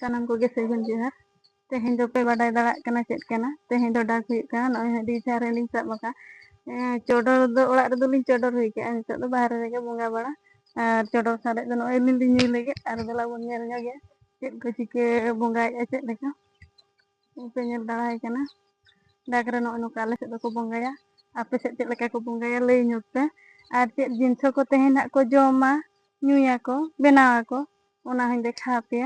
sanam koge sagun johar tehen do pe badai darak kana chet kana tehen do dak huyuk kana noy hadi jare ling sab maka chodor do orak redo ling chodor hui ke nito do bahare rege bonga bara ar chodor sare do noy ling di ñuy lege ar dala bon ñel ñoge chet ko cike bonga ya chet leka pe ñel daray kana dak re noy no kale set do ko bonga ya ape set chet leka ko bonga ya lay ñuk pe ar chet jinso ko tehen hak ko joma ñuya ko benawa ko ona hany dekha pe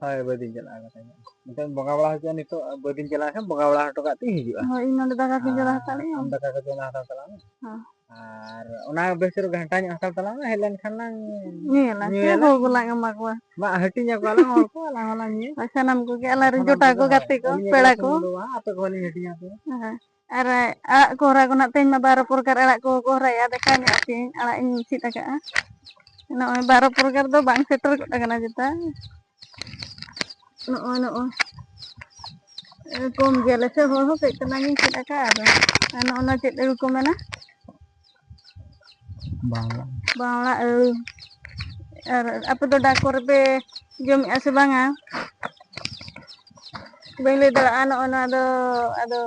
Hai badin jalan katanya. Mungkin bonga bala haja nito badin jalan kan bonga bala hatu kati hijau. oh ino daga ke jala tali Am daka ka jona hatu talang. oh Ar ona besir gantanya hatu talang helan kanang Nyela se ho gula ngama ko mak hatinya ko alang hor ko alang ni. sanam ko ke ala jota ko gati ko pera ko Apa ko ni hatinya ko. ara arak ko ra ko nak ten ma baro porkar arak ko ra ya dekanya sing arak ini sit aka no baro porkar do bang setter ko kana jeta no kom gele se ho ke tanangi sit aka ado no chet ko mana bangla apa do dakor be jom ase banga bang le dara ono ado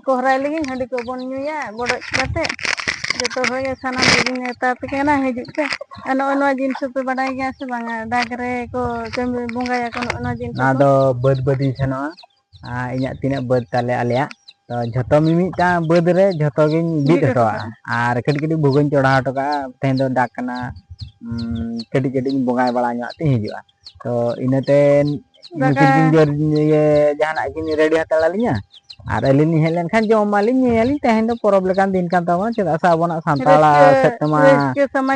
kohrai lagi hadi ko bon ñuya bodo kate joto hoye sanam lagi neta pe kana hijuk pe ono jinsu pe badai ga se banga dagre ko tembe bunga ya kono ono jinsu ado bad-badi seno iñak tinak bad tale alea to jhoto mimita bad re jhoto giñ bid hatoa ar kadi bugun choda hatoka tehen do dak kana kadi bonga bala ñak ti hijua to inate mungkin jor ye jahanak gini ready hatalalinya ar alin ni helen kan jom malin nyeli tehen do porob lekan din kan tawa cedak sabona santala setema ke sama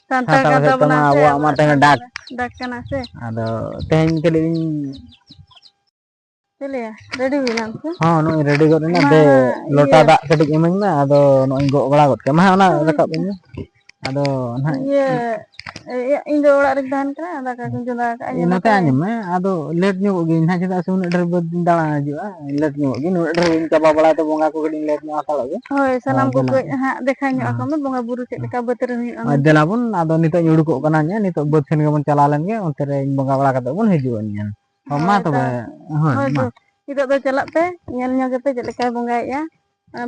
santal kata bana awa ma tehen dak kana se ado tehen kadi चले ready हुई को हाँ no ready कर ना दे लोटा दा कटिक इमाኝ ना आदो नो इंगो बड़ा गत के मा ओना रकाब इन आदो ना ये इन दो ओड़ा रे दान करा दाका को जोदा का इनाते आनी में आदो लेट ᱧᱚᱜ ᱜᱮ ना चेदा से उन डर बद दाड़ा हिजुआ लेट ᱧᱚᱜ गे नो डर इन चाबा बड़ा तो बोंगा को गडी लेट ᱧᱚᱜ आताला गे होय सनम को हा देखा ᱧᱚᱜ ako me बोंगा बुरु चेद का बतर हुई देलाबन आदो नितो उडुको कना nya नितो बद सेन गेबन चला लेन गे onte re बोंगा बड़ा कते बन हिजुआ nya मा तबे होय मा itu do celak pe nyel nyel pe cek lekay bonga ya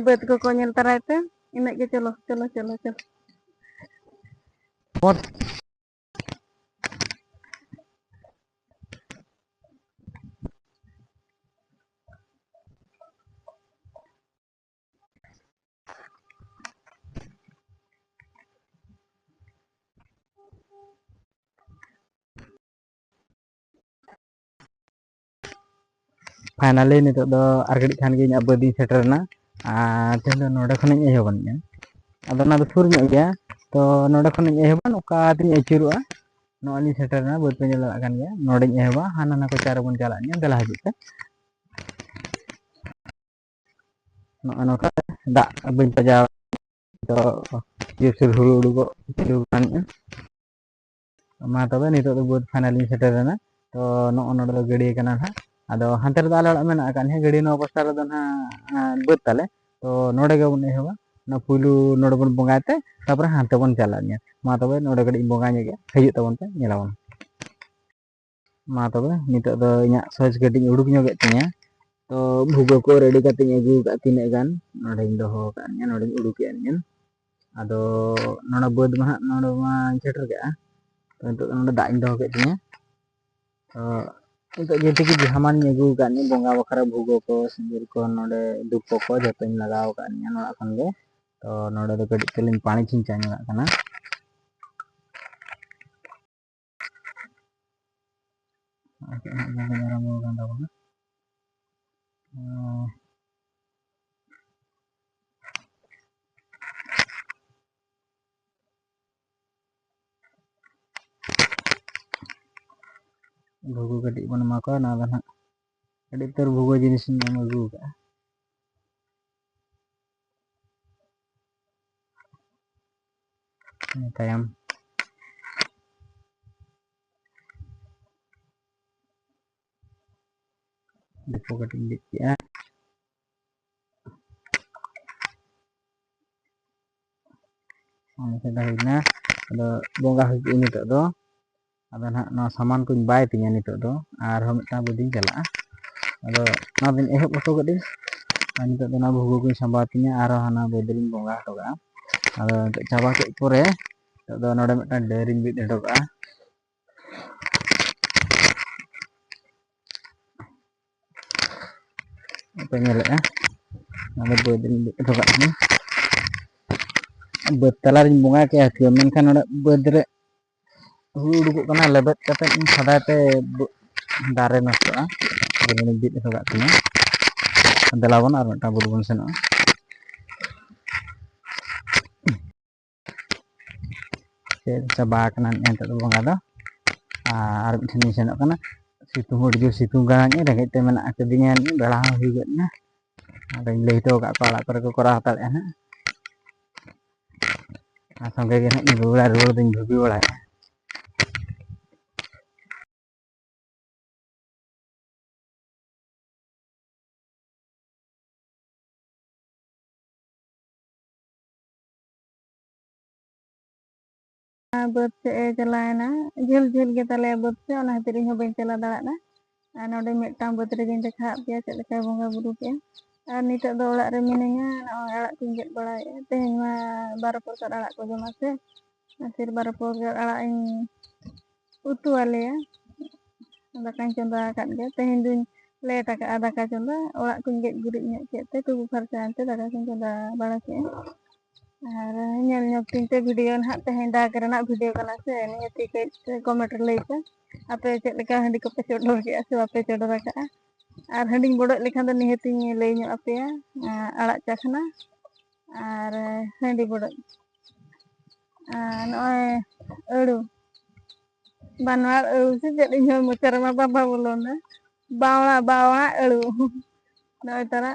bet ko nyel tarai pe inak ke colo pot finally nitok do argadi khan ge nya badi seterna ten do noda khon nya heban nya ado na do sur nya gya to noda khon nya heban oka tin achurua no ali seterna bad pe nyala kan gya noda nya heba hana na ko cara bon jala nya dala hajut te no ano ka da bin paja to yusur hulu go kan nya ma tobe nitok do bad finally seterna to no ono do gadi kana ha ado hanter da ala mena kan he gadi no ọবস্থা রে দন ha bad tale to node ge bun ehwa na pulu node bun bonga te tapore hante bon chala nya ma tobe node gadi bonga nya ge hejut tabon te nyelabon ma tobe nitok do inya soj gadi uduk nyoge tinya to bhugo ko ready kate agu ka tine gan node doho kan nya node uduk ya nya ado node bad ma node ma setter ge to nitok node da doho ke tinya तो जैसे कि हमान नेगु गानी बोंगा बखरा भुगो को सिंदूर को नोडे दुपो को जतन लगाव गानी नोड़ा खनगे तो नोडे तो कड़ी तेलिन पानी चिंचा ᱧᱚᱜ kana भुगो कड़ी बन माको ना दना कड़ी तर भुगो जिनिस ᱧᱟᱢ agu ka tayam depo kati dik ya sudah hina ada bonga ini tak do ᱟᱫᱚ ᱱᱟᱦᱟᱜ ᱱᱚᱣᱟ ᱥᱟᱢᱟᱱ ᱠᱚᱧ ᱵᱟᱭ ᱛᱤᱧᱟ ᱱᱤᱛᱚᱜ ᱫᱚ ᱟᱨᱦᱚᱸ ᱢᱤᱫᱴᱟᱝ ᱵᱟᱹᱫᱤᱧ ᱪᱟᱞᱟᱜᱼᱟ ᱟᱫᱚ ᱚᱱᱟ ᱫᱚᱧ ᱮᱦᱚᱵ ᱦᱚᱴᱚ ᱠᱟᱹᱫᱟᱹᱧ ᱟᱨ ᱱᱤᱛᱚᱜ ᱫᱚ ᱚᱱᱟ ᱵᱷᱩᱜᱩ ᱠᱚᱧ ᱥᱟᱢᱵᱟᱣ ᱛᱤᱧᱟ ᱟᱨᱦᱚᱸ ᱦᱟᱱᱟ ᱵᱟᱹᱫᱽ ᱨᱤᱧ ᱵᱚᱸᱜᱟ ᱦᱚᱴᱚ ᱠᱟᱜᱼᱟ ᱟᱫᱚ ᱱᱤᱛᱚᱜ ᱪᱟᱵᱟ ᱠᱮᱫ ᱯᱚᱨᱮ ᱱᱤᱛᱚᱜ ᱫᱚ ᱱᱚᱰᱮ ᱢᱤᱫᱴᱟᱝ ᱰᱟᱹᱨᱤᱧ ᱵᱤᱫ ᱦᱚᱴᱚ ᱠᱟᱜᱼᱟ ᱯᱮ ᱧᱮᱞᱮᱫᱼᱟ ᱚᱱᱟ ᱵᱟᱹᱫᱽ ᱨᱤᱧ ᱵᱤᱫ ᱦᱚᱴᱚ ᱠᱟᱜ ᱠᱟᱱᱟ ᱵᱟᱹᱫᱽ ᱛᱟᱞᱟᱨᱤᱧ ᱵᱚᱸᱜᱟ ᱠᱮᱜᱼᱟ ᱢᱮᱱᱠᱷᱟᱱ ᱱᱚᱰᱮ ᱵᱟᱹᱫᱽ ᱨᱮ ᱦᱩᱲᱩ ᱩᱰᱩᱠᱚᱜ ᱠᱟᱱᱟ ᱞᱮᱵᱮᱫ ᱠᱟᱛᱮᱫ ᱥᱟᱫᱟᱭ ᱛᱮ ᱫᱟᱨᱮ ᱱᱚᱥᱴᱚᱜᱼᱟ ᱟᱫᱚᱧ ᱵᱤᱫ ᱦᱚᱴᱚ ᱠᱟᱜ ᱠᱟᱱᱟ ᱫᱮᱞᱟᱵᱚᱱ ᱟᱨ ᱢᱤᱫᱴᱟᱝ ᱵᱩᱨᱩ ᱵᱚᱱ ᱥᱮᱱᱚᱜᱼᱟ ᱪᱟᱵᱟ ᱠᱟᱱᱟ ᱱᱤᱛᱚᱜ ᱫᱚ ᱵᱚᱸᱜᱟ ᱫᱚ ᱟᱨ ᱢᱤᱫ ᱴᱷᱮᱱ ᱤᱧ ᱥᱮᱱᱚᱜ ᱠᱟᱱᱟ ᱥᱤᱛᱩᱝ ᱦᱚᱸ ᱟᱹᱰᱤ ᱡᱳᱨ ᱥᱤᱛᱩᱝ ᱠᱟᱱᱟ ᱨᱮᱸᱜᱮᱡ ᱛᱮ ᱢᱮᱱᱟᱜ ᱟᱠᱟᱫᱤᱧᱟ ᱵᱮᱲᱟ ᱦᱚᱸ ᱦᱩᱭ ᱜᱚᱫ ᱮᱱᱟ ᱟᱫᱚᱧ ᱞᱟᱹᱭ ᱦᱚᱴᱚ ᱟᱠᱟᱫ ᱠᱚᱣᱟ ᱚᱲᱟᱜ ᱠᱚᱨᱮ ᱠᱚ ᱠᱚᱨᱟᱣ ᱦᱟᱛᱟᱲᱮᱜᱼᱟ ᱦᱟᱸᱜ ᱟᱨ ᱥᱚᱸᱜᱮ ᱜᱮ ᱦᱟᱸᱜ ᱨᱩᱣᱟᱹᱲ ᱫᱩᱧ ᱵᱷᱟᱹᱵᱤ ᱵᱟᱲᱟᱭᱮᱜᱼᱟ ᱵᱟᱹᱫᱽ ᱥᱮᱫ ᱮ ᱪᱟᱞᱟᱣᱮᱱᱟ ᱡᱷᱟᱹᱞ ᱡᱷᱟᱹᱞ ᱜᱮ ᱛᱟᱞᱮᱭᱟ ᱵᱟᱹᱫᱽ ᱥᱮᱫ ᱚᱱᱟ ᱠᱷᱟᱹᱛᱤᱨ ᱤᱧ ᱦᱚᱸ ᱵᱟᱹᱧ ᱪᱟᱞᱟᱣ ᱫᱟᱲᱮᱭᱟᱜᱼᱟ ᱟᱨ ᱱᱚᱰᱮ ᱢᱤᱫᱴᱟᱝ ᱵᱟᱹᱫᱽ ᱨᱮᱜᱮᱧ ᱫᱮᱠᱷᱟᱣᱟᱫ ᱯᱮᱭᱟ ᱪᱮᱫ ᱞᱮᱠᱟᱭ ᱵᱚᱸᱜᱟ ᱵᱩᱨᱩ ᱠᱮᱜᱼᱟ ᱟᱨ ᱱᱤᱛᱚᱜ ᱫᱚ ᱚᱲᱟᱜ ᱨᱮ ᱢᱤᱱᱟᱹᱧᱟ ᱱᱚᱜᱼᱚᱭ ᱟᱲᱟᱜ ᱠᱚᱧ ᱜᱮᱫ ᱵᱟᱲᱟᱭᱮᱫᱼᱟ ᱛᱮᱦᱮᱧ ᱢᱟ 12 ᱯᱨᱚᱠᱟᱨ ᱟᱲᱟᱜ ᱠᱚ ᱡᱚᱢᱟ ᱥᱮ ᱯᱷᱤᱨ 12 ᱯᱨᱚᱠᱟᱨ ᱟᱲᱟᱜ ᱤᱧ ᱩᱛᱩ ᱟᱞᱮᱭᱟ ᱫᱟᱠᱟᱧ ᱪᱚᱸᱫᱟ ᱟᱠᱟᱫ ᱜᱮ ᱛᱮᱦᱮᱧ ᱫᱩᱧ ᱞᱮᱴ ᱟᱠᱟᱫᱼᱟ ᱫᱟᱠᱟ ᱪᱚᱸᱫᱟ ᱚᱲᱟᱜ ᱠᱚᱧ ᱜᱮᱡ ᱜᱩᱨᱤᱡ ᱧᱚᱜ ᱠᱮᱫ ᱛᱮ ᱛᱩᱯᱩ ᱯᱷᱟᱨᱪᱟᱭᱮᱱᱛᱮ ᱫᱟᱠᱟ ᱠᱚᱧ ᱪᱚᱸᱫᱟ ᱵᱟᱲᱟ ᱠᱮᱫᱼᱟ ᱟᱨ ᱧᱮᱞ ᱧᱚᱜ ᱛᱤᱧ ᱛᱮ ᱵᱷᱤᱰᱤᱭᱳ ᱱᱟᱦᱟᱜ ᱛᱮᱦᱮᱧ ᱫᱟᱜ ᱨᱮᱱᱟᱜ ᱵᱷᱤᱰᱤᱭᱳ ᱠᱟᱱᱟ ᱥᱮ ᱱᱤᱦᱟᱹᱛᱤ ᱠᱟᱹᱡ ᱠᱚᱢᱮᱱᱴ ᱨᱮ ᱞᱟᱹᱭ ᱯᱮ ᱟᱯᱮ ᱪᱮᱫ ᱞᱮᱠᱟ ᱦᱟᱺᱰᱤ ᱠᱚᱯᱮ ᱪᱚᱰᱚᱨ ᱠᱮᱜᱼᱟ ᱥᱮ ᱵᱟᱯᱮ ᱪᱚᱰᱚᱨ ᱟᱠᱟᱜᱼᱟ ᱟᱨ ᱦᱟᱺᱰᱤᱧ ᱵᱚᱰᱚᱡ ᱞᱮᱠᱷᱟᱱ ᱫᱚ ᱱᱤᱦᱟᱹᱛᱤᱧ ᱞᱟᱹᱭ ᱧᱚᱜ ᱟᱯᱮᱭᱟ ᱟᱲᱟᱜ ᱪᱟᱠᱷᱱᱟ ᱟᱨ ᱦᱟᱺᱰᱤ ᱵᱚᱰᱚᱡ ᱟᱨ ᱱᱚᱜᱼᱚᱭ ᱟᱹᱲᱩ ᱵᱟᱱᱣᱟᱲ ᱟᱹᱲᱩ ᱥᱮ ᱪᱮᱫ ᱤᱧ ᱦᱚᱸ ᱢᱚᱪᱟ ᱨᱮᱢᱟ ᱵᱟᱵᱟ ᱵᱚᱞᱚᱱᱟ ᱵᱟᱣᱲᱟ ᱟᱹᱲᱩ ᱱᱚᱜᱼᱚᱭ ᱛᱟᱨᱟ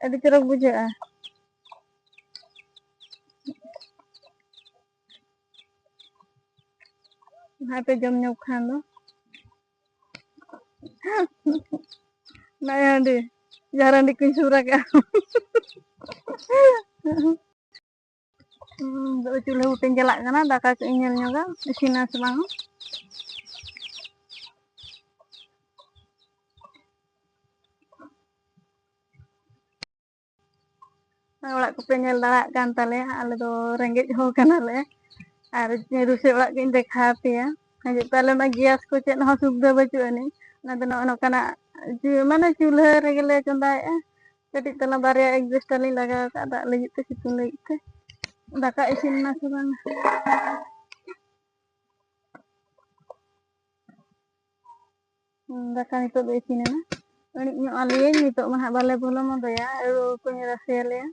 ᱟᱹᱰᱤ ᱪᱚᱨᱚᱠ ᱵᱩᱡᱷᱟᱹᱜᱼᱟ ᱦᱟᱯᱮ ᱡᱚᱢ ᱧᱚᱜ ᱠᱷᱟᱱ ᱫᱚ ᱱᱚᱜᱼᱚᱭ ᱦᱟᱺᱰᱤ ᱡᱟᱦᱟᱸ ᱦᱟᱺᱰᱤ ᱠᱚᱧ ᱥᱩᱨ ᱟᱠᱟᱜᱼᱟ ᱪᱩᱞᱦᱟᱹ ᱵᱩᱴᱟᱹᱧ ᱪᱟᱞᱟᱜ ᱠᱟᱱᱟ ᱫᱟᱠᱟ ᱠᱟᱜ ᱤᱧ ᱧᱮᱞ ᱧᱚᱜᱟ ᱤᱥᱤᱱᱟ ᱥᱮ ᱵᱟᱝ ᱚᱲᱟᱜ ᱠᱚᱯᱮ ᱧᱮᱞ ᱫᱟᱲᱮᱭᱟᱜ ᱠᱟᱱ ᱛᱟᱞᱮᱭᱟ ᱟᱞᱮ ᱫᱚ ᱨᱮᱸᱜᱮᱡ ᱦᱚᱲ ᱠᱟᱱᱟᱞᱮ ᱟᱨ ᱨᱩᱥᱤ ᱚᱲᱟᱜ ᱜᱤᱧ ᱫᱮᱠᱷᱟᱣ ᱟᱯᱮᱭᱟ ᱦᱤᱡᱩᱜ ᱯᱮ ᱟᱞᱮ ᱢᱟ ᱜᱮᱥ ᱠᱚ ᱪᱮᱫ ᱦᱚᱸ ᱥᱩᱵᱤᱫᱷᱟ ᱵᱟᱹᱪᱩᱜ ᱟᱹᱱᱤᱡ ᱚᱱᱟ ᱫᱚ ᱱᱚᱜᱼᱚ ᱱᱚᱝᱠᱟᱱᱟᱜ ᱢᱟᱱᱮ ᱪᱩᱞᱦᱟᱹ ᱨᱮᱜᱮᱞᱮ ᱪᱚᱸᱫᱟᱭᱮᱜᱼᱟ ᱠᱟᱹᱴᱤᱡ ᱛᱟᱞᱟ ᱵᱟᱨᱭᱟ ᱮᱠᱡᱟᱥᱴᱟᱨ ᱞᱤᱧ ᱞᱟᱜᱟᱣ ᱟᱠᱟᱫᱼᱟ ᱫᱟᱜ ᱞᱟᱹᱜᱤᱫ ᱛᱮ ᱥᱤᱛᱩᱝ ᱞᱟᱹᱜᱤᱫ ᱛᱮ ᱫᱟᱠᱟ ᱤᱥᱤᱱ ᱮᱱᱟ ᱥᱮ ᱵᱟᱝ ᱫᱟᱠᱟ ᱱᱤᱛᱚᱜ ᱫᱚ ᱤᱥᱤᱱ ᱮᱱᱟ ᱟᱹᱬᱤᱡ ᱧᱚᱜ ᱟᱞᱮᱭᱟᱹᱧ ᱱᱤᱛᱚᱜ ᱢᱟ ᱦᱟᱸᱜ ᱵᱟᱞᱮ ᱵᱷᱚᱞᱚ ᱢᱚᱫᱚᱭᱟ ᱟᱹᱲᱩ ᱠᱚᱧ ᱨᱟᱥᱮ ᱟᱞᱮᱭᱟ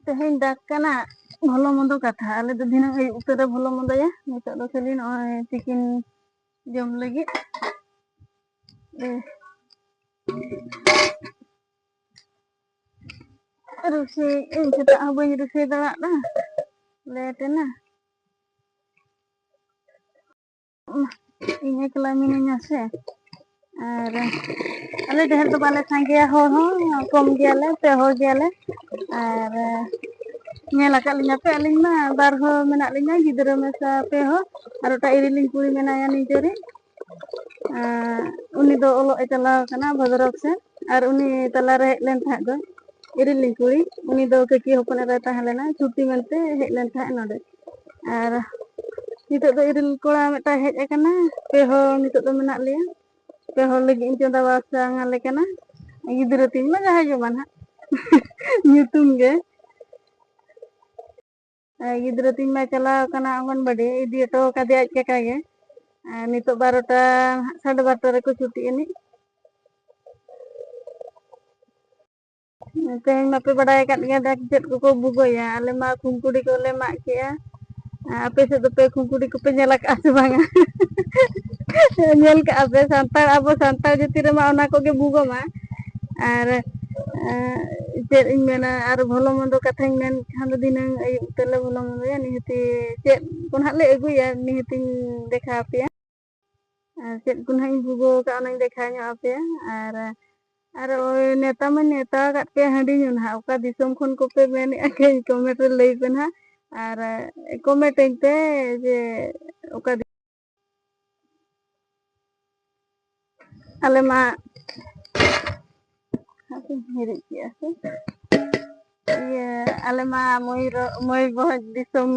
ᱛᱮᱦᱮᱧ ᱫᱟᱜ ᱠᱟᱱᱟ ᱵᱷᱚᱞᱚ ᱢᱚᱱᱫᱚ ᱠᱟᱛᱷᱟ ᱟᱞᱮ ᱫᱚ ᱫᱷᱤᱱᱟᱹᱝ ᱟᱹᱭᱩᱵ ᱩᱛᱟᱹᱨᱮ ᱵᱷᱚᱞᱚ ᱢᱚᱫᱚᱭᱟ ᱱᱤᱛᱚᱜ ᱫᱚ ᱠᱷᱟᱹᱞᱤ ᱱᱚᱜᱼᱚᱭ ᱛᱤᱠᱤᱱ ᱡᱚᱢ ᱞᱟᱹᱜᱤᱫ ᱨᱩᱥᱤ ᱤᱧ ᱥᱮᱛᱟᱜ ᱦᱚᱸ ᱵᱟᱹᱧ ᱨᱩᱥᱤ ᱫᱟᱲᱮᱭᱟᱜᱼᱟ ᱞᱮᱴ ᱮᱱᱟ ᱤᱧ ᱮᱠᱞᱟ ᱢᱤᱱᱟᱹᱧᱟ ᱥᱮ ᱟᱨ ᱟᱞᱮ ᱰᱷᱮᱨ ᱫᱚ ᱵᱟᱞᱮ ᱥᱟᱸᱜᱮᱭᱟ ᱦᱚᱲ ᱦᱚᱸ ᱠᱚᱢ ᱜᱮᱭᱟᱞᱮ 2 ᱦᱚᱲ ᱜᱮᱭᱟᱞᱮ ᱟᱨ ᱧᱮᱞ ᱟᱠᱟᱫ ᱞᱤᱧᱟᱹ ᱯᱮ ᱟᱹᱞᱤᱧ ᱢᱟ 2 ᱦᱚᱲ ᱢᱮᱱᱟᱜ ᱞᱤᱧᱟ ᱜᱤᱫᱽᱨᱟᱹ ᱢᱮᱥᱟ 2 ᱦᱚᱲ ᱟᱨ ᱢᱤᱫᱴᱟᱝ ᱤᱨᱤᱞᱤᱧ ᱠᱩᱲᱤ ᱢᱮᱱᱟᱭᱟ ᱱᱤᱡᱮᱨᱤᱡ ᱩᱱᱤ ᱫᱚ ᱚᱞᱚᱜ ᱮ ᱪᱟᱞᱟᱣ ᱟᱠᱟᱱᱟ ᱵᱷᱚᱫᱨᱚᱠ ᱥᱮᱫ ᱟᱨ ᱩᱱᱤ ᱛᱟᱞᱟᱨᱮ ᱦᱮᱡ ᱞᱮᱱ ᱛᱟᱦᱮᱸᱫ ᱫᱚ ᱤᱨᱤᱞᱤᱧ ᱠᱩᱲᱤ ᱩᱱᱤ ᱫᱚ ᱠᱟᱹᱠᱤ ᱦᱚᱯᱚᱱ ᱮᱨᱟᱭ ᱛᱟᱦᱮᱸ ᱞᱮᱱᱟ ᱪᱷᱩᱴᱤ ᱢᱮᱱᱛᱮ ᱦᱮᱡ ᱞᱮᱱ ᱛᱟᱦᱮᱸᱫ ᱱᱚᱰᱮ ᱟᱨ ᱱᱤᱛᱚᱜ ᱫᱚ ᱤᱨᱤᱞ ᱠᱚᱲᱟ ᱢᱤᱫᱴᱟᱝ ᱦᱮᱡ ᱟᱠᱟᱱᱟ 2 ᱦᱚᱲ ᱱᱤᱛᱚᱜ ᱫᱚ ᱢᱮᱱᱟᱜ ᱞᱮᱭᱟ 2 ᱦᱚᱲ ᱞᱟᱹᱜᱤᱫ ᱤᱧ ᱪᱚᱸᱫᱟ ᱵᱟᱥᱟᱝ ᱟᱞᱮ ᱠᱟᱱᱟ ᱜᱤᱫᱽᱨᱟᱹ ᱛᱤᱧ ᱢᱟ ᱡᱟᱦᱟᱸᱭ ᱡᱚᱢᱟ ᱱᱟᱦᱟᱜ ᱧᱩᱛᱩᱢ ᱜᱮ ᱜᱤᱫᱽᱨᱟᱹ ᱛᱤᱧ ᱢᱟᱭ ᱪᱟᱞᱟᱣ ᱟᱠᱟᱱᱟ ᱚᱝᱜᱚᱱᱵᱟᱲᱤ ᱤᱫᱤ ᱦᱚᱴᱚ ᱠᱟᱫᱮᱭᱟ ᱟᱡ ᱠᱟᱠᱟ ᱜᱮ ᱟᱨ ᱱᱤᱛᱚᱜ 12টা 12:30 ᱨᱮᱠᱚ ᱪᱷᱩᱴᱤᱜ ᱟᱹᱱᱤᱡ ᱛᱮᱦᱮᱧ ᱢᱟᱯᱮ ᱵᱟᱰᱟᱭ ᱟᱠᱟᱫ ᱜᱮᱭᱟ ᱪᱮᱫ ᱠᱚᱠᱚ ᱵᱩᱜᱚᱭᱟ ᱟᱞᱮ ᱢᱟ ᱠᱷᱩᱢᱠᱩᱰᱤ ᱠᱚᱞᱮ ᱢᱟᱜ ᱠᱮᱜᱼᱟ ᱟᱯᱮ ᱥᱮᱫ ᱫᱚᱯᱮ ᱠᱷᱩᱝᱠᱩᱰᱤ ᱠᱚᱯᱮ ᱧᱮᱞ ᱟᱠᱟᱫᱼᱟ ᱥᱮ ᱵᱟᱝᱟ ᱧᱮᱞ ᱠᱟᱜᱼᱟ ᱯᱮ ᱟᱵᱚ ᱥᱟᱱᱛᱟᱲ ᱡᱟᱹᱛᱤ ᱨᱮᱢᱟ ᱚᱱᱟ ᱠᱚᱜᱮ ᱵᱩᱜᱚᱜᱼᱟ ᱟᱨ ᱪᱮᱫ ᱤᱧ ᱢᱮᱱᱟ ᱟᱨ ᱵᱷᱚᱞᱚ ᱢᱚᱱᱫᱚ ᱠᱟᱛᱷᱟᱧ ᱢᱮᱱᱠᱷᱟᱱ ᱫᱚ ᱫᱷᱤᱱᱟᱹᱝ ᱟᱹᱭᱩᱵ ᱛᱮᱞᱮ ᱵᱷᱚᱞᱚ ᱢᱚᱱᱫᱚᱭᱟ ᱱᱤᱦᱟᱹᱛᱤ ᱪᱮᱫ ᱠᱚ ᱱᱟᱦᱟᱜ ᱞᱮ ᱟᱹᱜᱩᱭᱟ ᱱᱤᱦᱟᱹᱛᱤᱧ ᱫᱮᱠᱷᱟᱣ ᱟᱯᱮᱭᱟ ᱟᱨ ᱪᱮᱫ ᱠᱚ ᱱᱟᱦᱟᱜ ᱤᱧ ᱵᱩᱜᱟᱹᱣ ᱟᱠᱟᱫᱼᱟ ᱚᱱᱟᱧ ᱫᱮᱠᱷᱟᱣ ᱧᱚᱜ ᱟᱯᱮᱭᱟ ᱟᱨ ᱳᱭ ᱱᱮᱣᱛᱟ ᱢᱟᱧ ᱱᱮᱣᱛᱟ ᱟᱠᱟᱫ ᱯᱮᱭᱟ ᱦᱟᱺᱰᱤ ᱧᱩ ᱱᱟᱦᱟᱜ ᱚᱠᱟ ᱫᱤᱥᱚᱢ ᱠᱷᱚᱱ ᱠᱚᱯᱮ ᱢᱮᱱᱮᱫᱼᱟ ᱠᱟᱹᱡ ᱠᱚᱢᱮᱱᱴ ᱨᱮ ᱞᱟᱹᱭ ᱯᱮ ᱱᱟᱦᱟᱜ ᱟᱨ ᱠᱚᱢᱮᱱᱴᱟᱹᱧ ᱯᱮ ᱡᱮ ᱚᱠᱟ ᱟᱞᱮ ᱢᱟ ᱦᱟᱯᱮᱧ ᱦᱤᱨᱤᱡ ᱠᱮᱜᱼᱟ ᱥᱮ ᱤᱭᱟᱹ ᱟᱞᱮ ᱢᱟ ᱢᱚᱭᱩᱨᱵᱷᱚᱸᱡᱽ ᱫᱤᱥᱚᱢ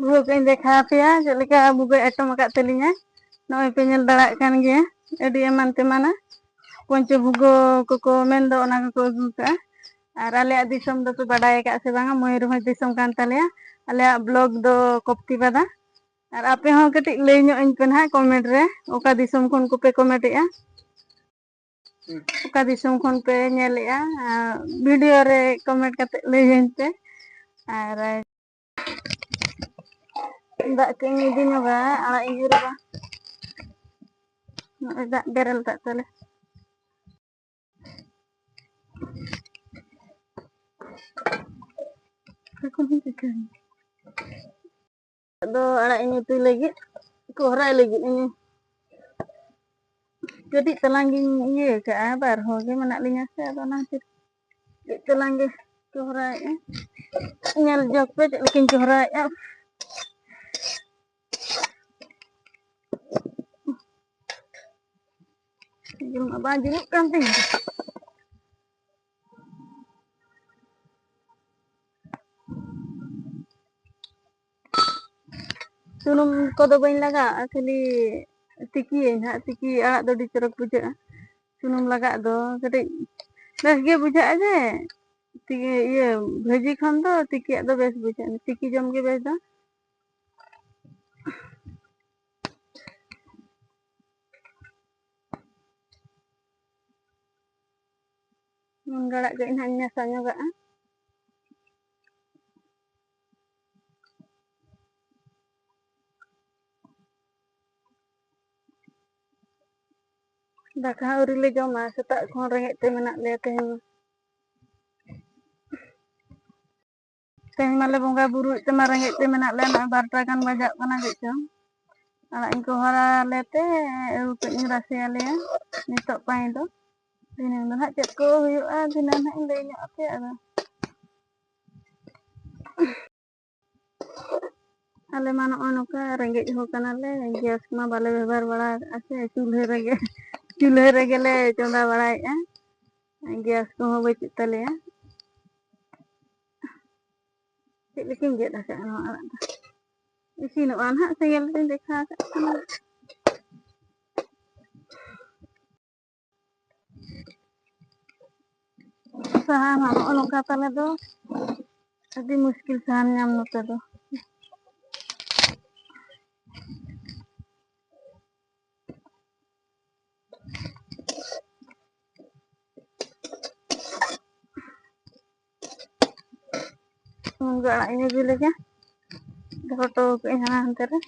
ᱵᱷᱩᱜᱳᱜ ᱤᱧ ᱫᱮᱠᱷᱟᱣ ᱟᱯᱮᱭᱟ ᱪᱮᱫ ᱞᱮᱠᱟ ᱵᱷᱩᱜᱳᱜ ᱮᱴᱚᱢ ᱟᱠᱟᱫ ᱛᱟᱹᱞᱤᱧᱟ ᱱᱚᱜᱼᱚᱭ ᱯᱮ ᱧᱮᱞ ᱫᱟᱲᱮᱭᱟᱜ ᱠᱟᱱ ᱜᱮᱭᱟ ᱟᱹᱰᱤ ᱮᱢᱟᱱ ᱛᱮᱢᱟᱱᱟᱜ ᱯᱚᱧᱪᱚ ᱵᱷᱩᱜᱚ ᱠᱚᱠᱚ ᱢᱮᱱᱫᱚ ᱚᱱᱟ ᱠᱚᱠᱚ ᱟᱹᱜᱩ ᱠᱟᱜᱼᱟ ᱟᱨ ᱟᱞᱮᱭᱟᱜ ᱫᱤᱥᱚᱢ ᱫᱚᱯᱮ ᱵᱟᱰᱟᱭ ᱟᱠᱟᱫ ᱥᱮ ᱵᱟᱝᱟ ᱢᱚᱭᱩᱨᱵᱷᱚᱸᱡᱽ ᱫᱤᱥᱚᱢ ᱠᱟᱱ ᱛᱟᱞᱮᱭᱟ ᱟᱞᱮᱭᱟᱜ ᱵᱞᱚᱠ ᱫᱚ ᱠᱚᱯᱛᱤ ᱵᱟᱫᱟ ᱟᱨ ᱟᱯᱮ ᱦᱚᱸ ᱠᱟᱹᱴᱤᱡ ᱞᱟᱹᱭ ᱧᱚᱜ ᱟᱹᱧ ᱯᱮ ᱱᱟᱦᱟᱜ ᱠᱚᱢᱮᱱᱴ ᱨᱮ ᱚᱠᱟ ᱫᱤᱥᱚᱢ ᱠᱷᱚᱱ ᱠᱚᱯᱮ ᱠᱚᱢᱮᱱᱴᱮᱜᱼᱟ ᱚᱠᱟ ᱫᱤᱥᱚᱢ ᱠᱷᱚᱱ ᱯᱮ ᱧᱮᱞᱮᱜᱼᱟ ᱵᱷᱤᱰᱤᱭᱳ ᱨᱮ ᱠᱚᱢᱮᱱᱴ ᱠᱟᱛᱮ ᱞᱟᱹᱭᱟᱹᱧ ᱯᱮ ᱟᱨ ᱫᱟᱜ ᱠᱟᱹᱡ ᱤᱧ ᱤᱫᱤ ᱧᱚᱜᱟ ᱟᱲᱟᱜ ᱤᱧ ᱩᱨᱩᱜᱟ ᱱᱚᱜᱼᱚᱭ ᱫᱟᱜ ᱵᱮᱨᱮᱞ ᱫᱟᱜ ᱛᱟᱞᱮ ᱟᱫᱚ ᱟᱲᱟᱜ ᱤᱧ ᱩᱛᱩᱭ ᱞᱟᱹᱜᱤᱫ ᱠᱚᱦᱨᱟᱭ ᱞᱟᱹᱜᱤᱫ ᱤᱧ ᱠᱟᱹᱴᱤᱡ ᱛᱟᱞᱟᱝ ᱜᱤᱧ ᱤᱭᱟᱹ ᱠᱟᱜᱼᱟ ᱵᱟᱨ ᱦᱚᱲ ᱜᱮ ᱢᱮᱱᱟᱜ ᱞᱤᱧᱟ ᱥᱮ ᱟᱫᱚ ᱚᱱᱟ ᱠᱷᱟᱹᱛᱤᱨ ᱠᱟᱹᱡ ᱛᱟᱞᱟᱝ ᱜᱮ ᱠᱚᱦᱨᱟᱭᱮᱫᱼᱟ ᱧᱮᱞ ᱡᱚᱜ ᱯᱮ ᱪᱮᱫ ᱞᱮᱠᱟᱧ ᱠᱚᱦᱨᱟᱭᱮᱫᱼᱟ ᱥᱮᱸᱜᱮᱞ ᱢᱟ ᱵᱟᱝ ᱡᱩᱞᱩᱜ ᱠᱟᱱ ᱛᱤᱧ ᱥᱩᱱᱩᱢ ᱠᱚᱫᱚ ᱵᱟᱹᱧ ᱞᱟᱜᱟᱣᱟᱜᱼᱟ ᱠᱷᱟᱹᱞᱤ ᱛᱤᱠᱤᱭᱟᱹᱧ ᱦᱟᱸᱜ ᱛᱤᱠᱤ ᱟᱲᱟᱜ ᱫᱚ ᱟᱹᱰᱤ ᱪᱚᱨᱚᱠ ᱵᱩᱡᱷᱟᱹᱜᱼᱟ ᱥᱩᱱᱩᱢ ᱞᱟᱜᱟᱜ ᱫᱚ ᱠᱟᱹᱴᱤᱡ ᱵᱮᱥ ᱜᱮ ᱵᱩᱡᱷᱟᱹᱜᱼᱟ ᱡᱮ ᱤᱭᱟᱹ ᱵᱷᱟᱹᱡᱤ ᱠᱷᱚᱱ ᱫᱚ ᱛᱤᱠᱤᱭᱟᱜ ᱫᱚ ᱵᱮᱥ ᱵᱩᱡᱷᱟᱹᱜᱼᱟ ᱛᱤᱠᱤ ᱡᱚᱢ ᱜᱮ ᱵᱮᱥ ᱫᱚ ᱢᱩᱱᱜᱟᱹ ᱟᱲᱟᱜ ᱠᱟᱹᱡ ᱱᱟᱦᱟᱜ ᱤᱧ ᱢᱮᱥᱟ ᱧᱚᱜᱟᱜᱼᱟ ᱫᱟᱠᱟ ᱦᱚᱸ ᱟᱹᱣᱨᱤ ᱞᱮ ᱡᱚᱢᱟ ᱥᱮᱛᱟᱜ ᱠᱷᱚᱱ ᱨᱮᱸᱜᱮᱡ ᱛᱮ ᱢᱮᱱᱟᱜ ᱞᱮᱭᱟ ᱛᱮᱦᱮᱧ ᱢᱟᱞᱮ ᱵᱚᱸᱜᱟ ᱵᱩᱨᱩᱭᱮᱫ ᱛᱮᱢᱟ ᱨᱮᱸᱜᱮᱡ ᱛᱮ ᱢᱮᱱᱟᱜ ᱞᱮᱭᱟ ᱱᱚᱜᱼᱚᱭ 12ᱴᱟ ᱜᱟᱱ ᱵᱟᱡᱟᱜ ᱠᱟᱱᱟ ᱪᱮᱫ ᱪᱚᱝ ᱟᱲᱟᱜ ᱤᱧ ᱠᱚᱦᱚᱨᱟ ᱞᱮᱛᱮ ᱟᱹᱞᱩ ᱠᱟᱹᱡ ᱤᱧ ᱨᱟᱥᱮ ᱟᱞᱮᱭᱟ ᱱᱤᱛᱚᱜ ᱯᱟᱭ ᱫᱚ ᱫᱷᱤᱱᱟᱹᱝ ᱫᱚ ᱱᱟᱦᱟᱜ ᱪᱮᱫ ᱠᱚ ᱦᱩᱭᱩᱜᱼᱟ ᱫᱷᱤᱱᱟᱹᱝ ᱦᱟᱸᱜ ᱤᱧ ᱞᱟᱹᱭ ᱧᱚᱜ ᱟᱯᱮᱭᱟ ᱟᱫᱚ ᱟᱞᱮ ᱢᱟ ᱱᱚᱜᱼᱚᱭ ᱱᱚᱝᱠᱟ ᱨᱮᱸᱜᱮᱡ ᱦᱚᱲ ᱠᱟᱱᱟᱞᱮ ᱜᱮᱥ ᱢᱟ ᱵᱟᱞᱮ ᱵᱮᱵᱚᱦᱟᱨ ᱵᱟᱲᱟ ᱠᱟᱜᱼᱟ ᱥᱮ ᱪᱩᱞᱦᱟᱹ ᱨᱮᱜᱮᱞᱮ ᱪᱚᱸᱫᱟ ᱵᱟᱲᱟᱭᱮᱫᱼᱟ ᱜᱮᱥ ᱠᱚᱦᱚᱸ ᱵᱟᱹᱪᱩᱜ ᱛᱟᱞᱮᱭᱟ ᱪᱮᱫ ᱞᱮᱠᱟᱧ ᱜᱮᱫ ᱟᱠᱟᱫᱼᱟ ᱱᱚᱣᱟ ᱟᱲᱟᱜ ᱫᱚ ᱤᱥᱤᱱᱚᱜᱼᱟ ᱱᱟᱦᱟᱜ ᱥᱮᱸᱜᱮᱞ ᱫᱩᱧ ᱫᱮᱠᱷᱟᱣ ᱟᱠᱟᱫ ᱠᱟᱱᱟ ᱥᱟᱦᱟᱱ ᱦᱚᱸ ᱱᱚᱜᱼᱚ ᱱᱚᱝᱠᱟ ᱛᱟᱞᱮ ᱫᱚ ᱟᱹᱰᱤ ᱢᱩᱥᱠᱤᱞ ᱥᱟᱦᱟᱱ ᱧᱟᱢ ᱱᱚᱛᱮ ᱫᱚ ᱢᱩᱱᱜᱟᱹ ᱟᱲᱟᱜ ᱤᱧ ᱟᱹᱜᱩ ᱞᱮᱜᱮ ᱫᱚᱦᱚ ᱦᱚᱴᱚ ᱠᱟᱜ ᱟᱹᱧ ᱦᱟᱱᱟ ᱦᱟᱱᱛᱮ ᱨᱮ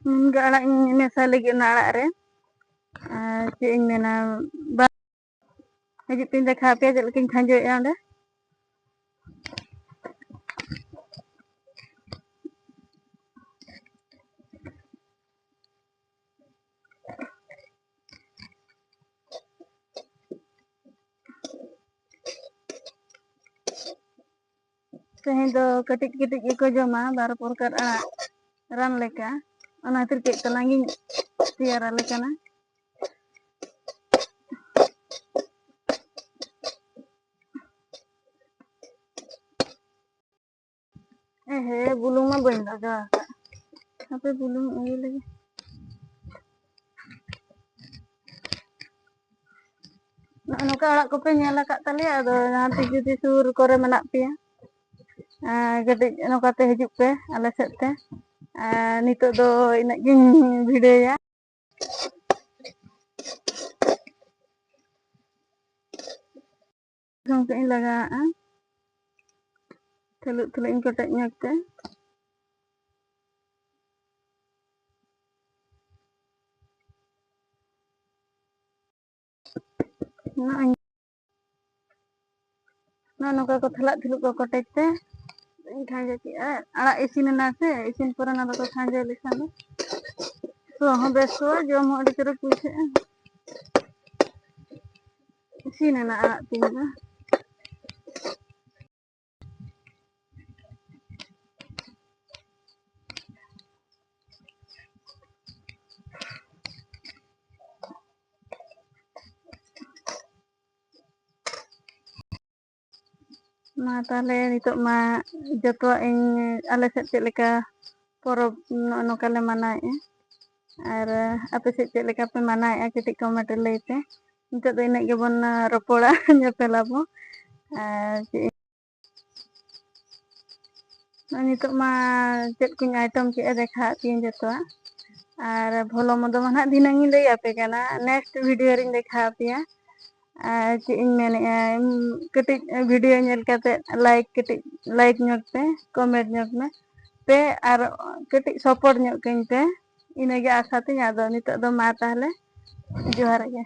ᱢᱩᱱᱜᱟᱹ ᱟᱲᱟᱜ ᱤᱧ ᱢᱮᱥᱟ ᱞᱟᱹᱜᱤᱫ ᱚᱱᱟ ᱟᱲᱟᱜ ᱨᱮ ᱟᱨ ᱪᱮᱫ ᱤᱧ ᱢᱮᱱᱟ ᱦᱤᱡᱩᱜ ᱯᱮᱧ ᱫᱮᱠᱷᱟᱣ ᱟᱯᱮᱭᱟ ᱪᱮᱫ ᱞᱮᱠᱟᱧ ᱠᱷᱟᱸᱡᱚᱭᱮᱫᱼᱟ ᱚᱸᱰᱮ ᱛᱮᱦᱮᱧ ᱫᱚ ᱠᱟᱹᱴᱤᱡ ᱠᱟᱹᱴᱤᱡ ᱜᱮᱠᱚ ᱡᱚᱢᱟ 12 ᱯᱨᱚᱠᱟᱨ ᱟᱲᱟᱜ ᱨᱟᱱ ᱞᱮᱠᱟ ᱚᱱᱟ ᱠᱷᱟᱹᱛᱤᱨ ᱠᱟᱹᱡ ᱛᱟᱞᱟᱝ ᱤᱧ ᱛᱮᱭᱟᱨ ᱟᱞᱮ ᱠᱟᱱᱟ ᱵᱩᱞᱩᱝ ᱢᱟ ᱵᱟᱹᱧ ᱞᱟᱜᱟᱣ ᱟᱠᱟᱫ ᱦᱟᱯᱮ ᱵᱩᱞᱩᱝ ᱤᱭᱟᱹ ᱞᱮᱜᱮ ᱱᱚᱜᱼᱚ ᱱᱚᱝᱠᱟ ᱟᱲᱟᱜ ᱠᱚᱯᱮ ᱧᱮᱞ ᱟᱠᱟᱫ ᱛᱟᱞᱮᱭᱟ ᱟᱫᱚ ᱡᱟᱦᱟᱸ ᱛᱤᱥ ᱡᱩᱫᱤ ᱥᱩᱨ ᱠᱚᱨᱮ ᱢᱮᱱᱟᱜ ᱯᱮᱭᱟ ᱠᱟᱹᱴᱤᱡ ᱱᱚᱝᱠᱟᱛᱮ ᱦᱤᱡᱩᱜ ᱯᱮ ᱟᱞᱮ ᱥᱮᱫ ᱛᱮ ᱱᱤᱛᱚᱜ ᱫᱚ ᱤᱱᱟᱹᱜ ᱜᱤᱧ ᱵᱷᱤᱰᱟᱹᱭᱟ ᱠᱟᱹᱡ ᱤᱧ ᱞᱟᱜᱟᱣᱟᱜᱼᱟ ᱛᱩᱞᱩᱡ ᱛᱩᱞᱩᱡ ᱤᱧ ᱠᱚᱴᱮᱡ ᱧᱚᱜ ᱛᱮ ᱱᱚᱜᱼᱚᱭ ᱱᱚᱝᱠᱟ ᱠᱚ ᱛᱷᱟᱞᱟᱜ ᱛᱷᱩᱞᱩᱜ ᱠᱚ ᱠᱚᱴᱮᱡ ᱛᱮ ᱠᱷᱟᱸᱡᱚ ᱠᱮᱜᱼᱟ ᱟᱲᱟᱜ ᱤᱥᱤᱱᱮᱱᱟ ᱥᱮ ᱤᱥᱤᱱ ᱯᱚᱨᱮ ᱚᱱᱟ ᱫᱚᱠᱚ ᱠᱷᱟᱸᱡᱚ ᱞᱮᱠᱷᱟᱱ ᱫᱚ ᱥᱚ ᱦᱚᱸ ᱵᱮᱥ ᱥᱚᱣᱟ ᱡᱚᱢ ᱦᱚᱸ ᱟᱹᱰᱤ ᱪᱚᱨᱚᱠ ᱵᱩᱡᱷᱟᱹᱜᱼᱟ ᱤᱥᱤᱱᱮᱱᱟ ᱟᱲᱟᱜ ᱛᱤᱧ ᱫᱚ ᱢᱟ ᱛᱟᱦᱚᱞᱮ ᱱᱤᱛᱚᱜ ᱢᱟ ᱡᱚᱛᱚᱣᱟᱜ ᱤᱧ ᱟᱞᱮ ᱥᱮᱫ ᱪᱮᱫ ᱞᱮᱠᱟ ᱯᱚᱨᱚᱵᱽ ᱱᱚᱜᱼᱚ ᱱᱚᱝᱠᱟ ᱞᱮ ᱢᱟᱱᱟᱣᱮᱫᱼᱟ ᱟᱨ ᱟᱯᱮ ᱥᱮᱫ ᱪᱮᱫ ᱞᱮᱠᱟ ᱯᱮ ᱢᱟᱱᱟᱣᱮᱫᱼᱟ ᱠᱟᱹᱴᱤᱡ ᱠᱚᱢᱮᱱᱴ ᱨᱮ ᱞᱟᱹᱭ ᱯᱮ ᱱᱤᱛᱚᱜ ᱫᱚ ᱤᱱᱟᱹᱜ ᱜᱮᱵᱚᱱ ᱨᱚᱯᱚᱲᱟ ᱧᱮᱯᱮᱞᱟᱵᱚ ᱟᱨ ᱱᱤᱛᱚᱜ ᱢᱟ ᱪᱮᱫ ᱠᱚᱧ ᱟᱭᱴᱚᱢ ᱠᱮᱫᱼᱟ ᱫᱮᱠᱷᱟᱣᱟᱫ ᱯᱮᱭᱟᱹᱧ ᱡᱚᱛᱚᱣᱟᱜ ᱟᱨ ᱵᱷᱚᱞᱚ ᱢᱚᱫᱚ ᱢᱟ ᱱᱟᱦᱟᱜ ᱫᱷᱤᱱᱟᱹᱝ ᱤᱧ ᱞᱟᱹᱭ ᱟᱯᱮ ᱠᱟᱱᱟ ᱱᱮᱠᱥᱴ ᱵᱷᱤᱰᱤᱭᱳ ᱨᱤᱧ ᱫᱮᱠᱷᱟᱣ ᱟᱯᱮᱭᱟ ᱟᱨ ᱪᱮᱫ ᱤᱧ ᱢᱮᱱᱮᱫᱼᱟ ᱠᱟᱹᱴᱤᱡ ᱵᱷᱤᱰᱤᱭᱳ ᱧᱮᱞ ᱠᱟᱛᱮᱫ ᱠᱟᱹᱴᱤᱡ ᱞᱟᱭᱤᱠ ᱧᱚᱜ ᱯᱮ ᱠᱚᱢᱮᱱᱴ ᱧᱚᱜ ᱯᱮ ᱟᱨ ᱠᱟᱹᱴᱤᱡ ᱥᱚᱯᱚᱴ ᱧᱚᱜ ᱠᱟᱹᱧ ᱯᱮ ᱤᱱᱟᱹᱜᱮ ᱟᱥᱟ ᱛᱤᱧ ᱟᱫᱚ ᱱᱤᱛᱚᱜ ᱫᱚ ᱢᱟ ᱛᱟᱦᱚᱞᱮ ᱡᱚᱦᱟᱨ ᱜᱮ